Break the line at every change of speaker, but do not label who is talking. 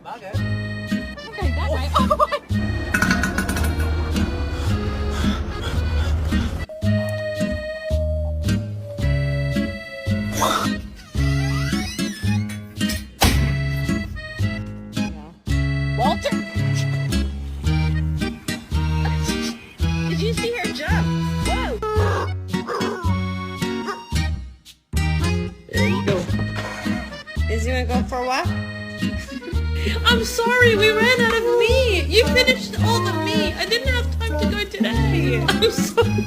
Bakit?
Okay, that way. Oh my. Walter! Did you see her jump? Whoa!
There you go.
Is you wanna go for a walk?
I'm sorry, we ran out of meat. You finished all the meat. I didn't have time to go today. I'm sorry.